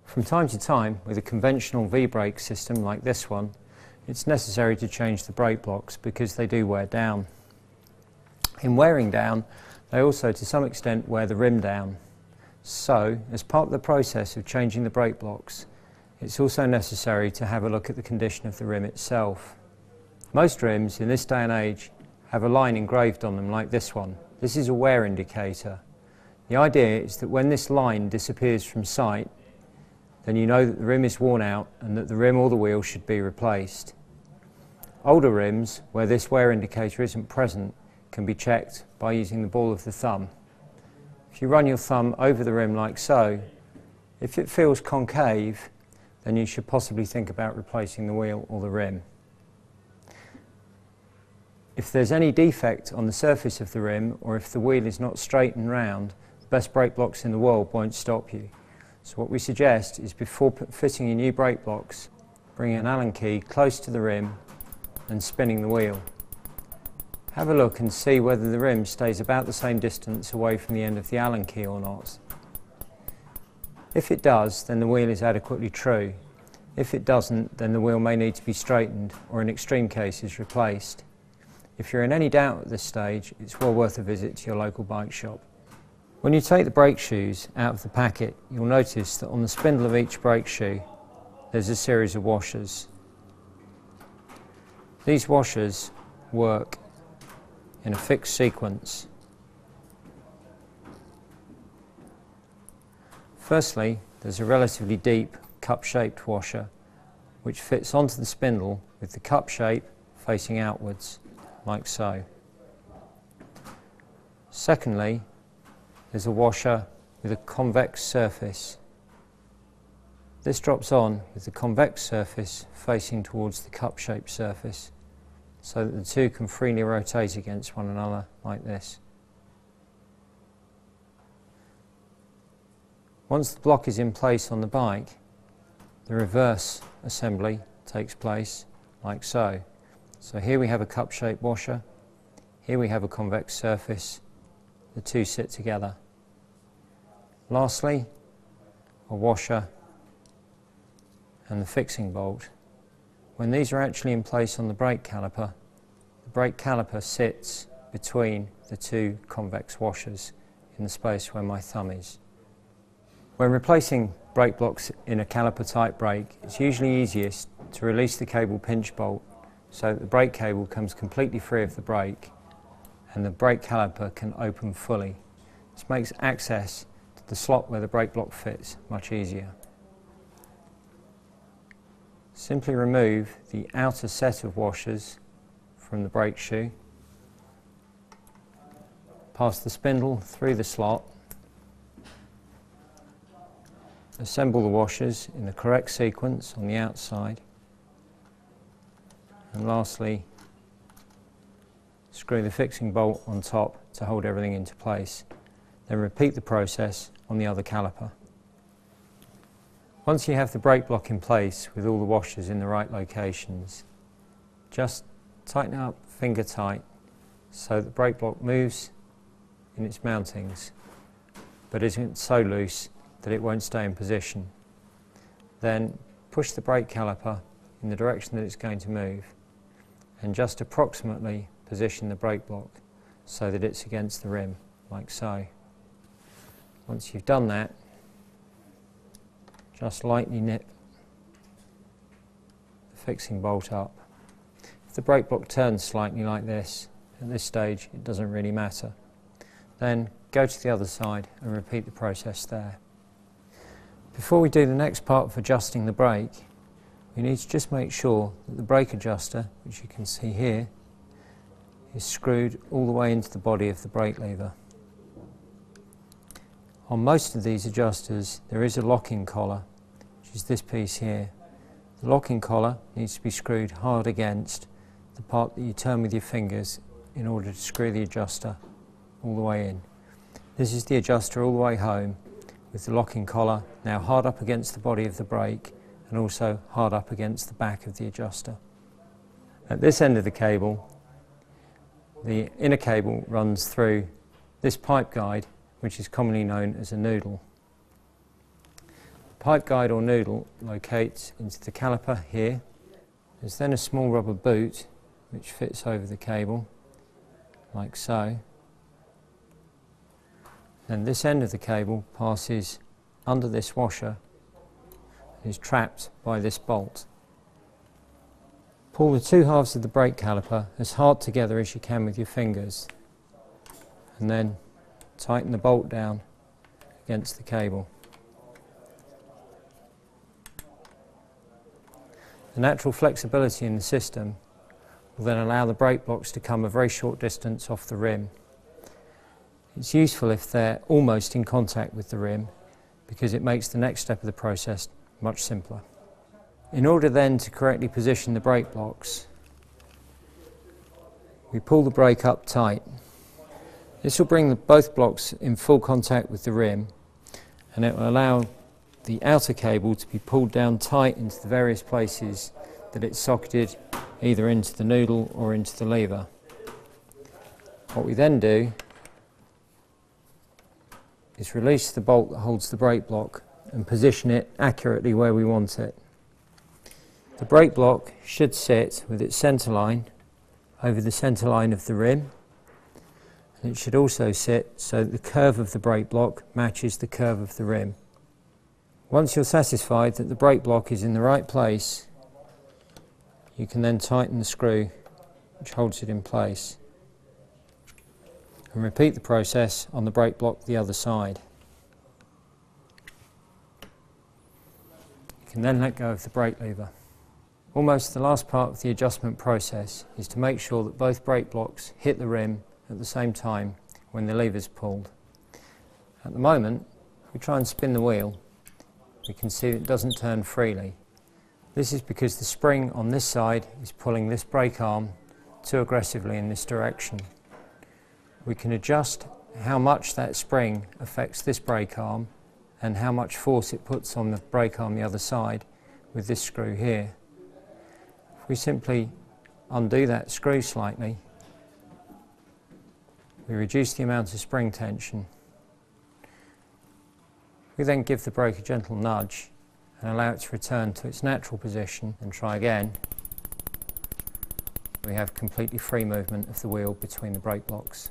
From time to time, with a conventional V-brake system like this one, it's necessary to change the brake blocks because they do wear down. In wearing down, they also to some extent wear the rim down. So, as part of the process of changing the brake blocks, it's also necessary to have a look at the condition of the rim itself. Most rims in this day and age have a line engraved on them like this one. This is a wear indicator. The idea is that when this line disappears from sight, then you know that the rim is worn out and that the rim or the wheel should be replaced. Older rims, where this wear indicator isn't present, can be checked by using the ball of the thumb. If you run your thumb over the rim like so, if it feels concave, then you should possibly think about replacing the wheel or the rim. If there's any defect on the surface of the rim, or if the wheel is not straight and round, the best brake blocks in the world won't stop you. So what we suggest is before fitting your new brake blocks, bring an Allen key close to the rim and spinning the wheel. Have a look and see whether the rim stays about the same distance away from the end of the Allen key or not. If it does, then the wheel is adequately true. If it doesn't, then the wheel may need to be straightened or in extreme cases replaced. If you're in any doubt at this stage, it's well worth a visit to your local bike shop. When you take the brake shoes out of the packet, you'll notice that on the spindle of each brake shoe there's a series of washers. These washers work in a fixed sequence. Firstly, there's a relatively deep cup-shaped washer which fits onto the spindle with the cup shape facing outwards, like so. Secondly, there's a washer with a convex surface. This drops on with the convex surface facing towards the cup-shaped surface, so that the two can freely rotate against one another like this. Once the block is in place on the bike, the reverse assembly takes place like so. So here we have a cup-shaped washer, here we have a convex surface, the two sit together. Lastly, a washer and the fixing bolt. When these are actually in place on the brake caliper sits between the two convex washers in the space where my thumb is. When replacing brake blocks in a caliper type brake, it's usually easiest to release the cable pinch bolt so that the brake cable comes completely free of the brake and the brake caliper can open fully. This makes access to the slot where the brake block fits much easier. Simply remove the outer set of washers from the brake shoe, pass the spindle through the slot, assemble the washers in the correct sequence on the outside, and lastly screw the fixing bolt on top to hold everything into place. Then repeat the process on the other caliper. Once you have the brake block in place with all the washers in the right locations, just tighten it up finger tight so the brake block moves in its mountings but isn't so loose that it won't stay in position. Then push the brake caliper in the direction that it's going to move and just approximately position the brake block so that it's against the rim, like so. Once you've done that, just lightly nip the fixing bolt up. If the brake block turns slightly like this, at this stage it doesn't really matter. Then go to the other side and repeat the process there. Before we do the next part of adjusting the brake, we need to just make sure that the brake adjuster, which you can see here, is screwed all the way into the body of the brake lever. On most of these adjusters there is a locking collar, which is this piece here. The locking collar needs to be screwed hard against the part that you turn with your fingers in order to screw the adjuster all the way in. This is the adjuster all the way home, with the locking collar now hard up against the body of the brake and also hard up against the back of the adjuster. At this end of the cable, the inner cable runs through this pipe guide, which is commonly known as a noodle. pipe guide or noodle locates into the caliper here. There's then a small rubber boot which fits over the cable, like so. Then this end of the cable passes under this washer and is trapped by this bolt. Pull the two halves of the brake caliper as hard together as you can with your fingers, and then tighten the bolt down against the cable. The natural flexibility in the system will then allow the brake blocks to come a very short distance off the rim. It's useful if they're almost in contact with the rim, because it makes the next step of the process much simpler. In order then to correctly position the brake blocks, we pull the brake up tight. This will bring both blocks in full contact with the rim, and it will allow the outer cable to be pulled down tight into the various places that it's socketed, either into the noodle or into the lever. What we then do is release the bolt that holds the brake block and position it accurately where we want it. The brake block should sit with its centre line over the centre line of the rim, and it should also sit so that the curve of the brake block matches the curve of the rim. Once you're satisfied that the brake block is in the right place, you can then tighten the screw which holds it in place, and repeat the process on the brake block the other side. You can then let go of the brake lever. Almost the last part of the adjustment process is to make sure that both brake blocks hit the rim at the same time when the lever is pulled. At the moment, if we try and spin the wheel, we can see it doesn't turn freely. This is because the spring on this side is pulling this brake arm too aggressively in this direction. We can adjust how much that spring affects this brake arm and how much force it puts on the brake arm the other side with this screw here. If we simply undo that screw slightly, we reduce the amount of spring tension. We then give the brake a gentle nudge and allow it to return to its natural position and try again. We have completely free movement of the wheel between the brake blocks.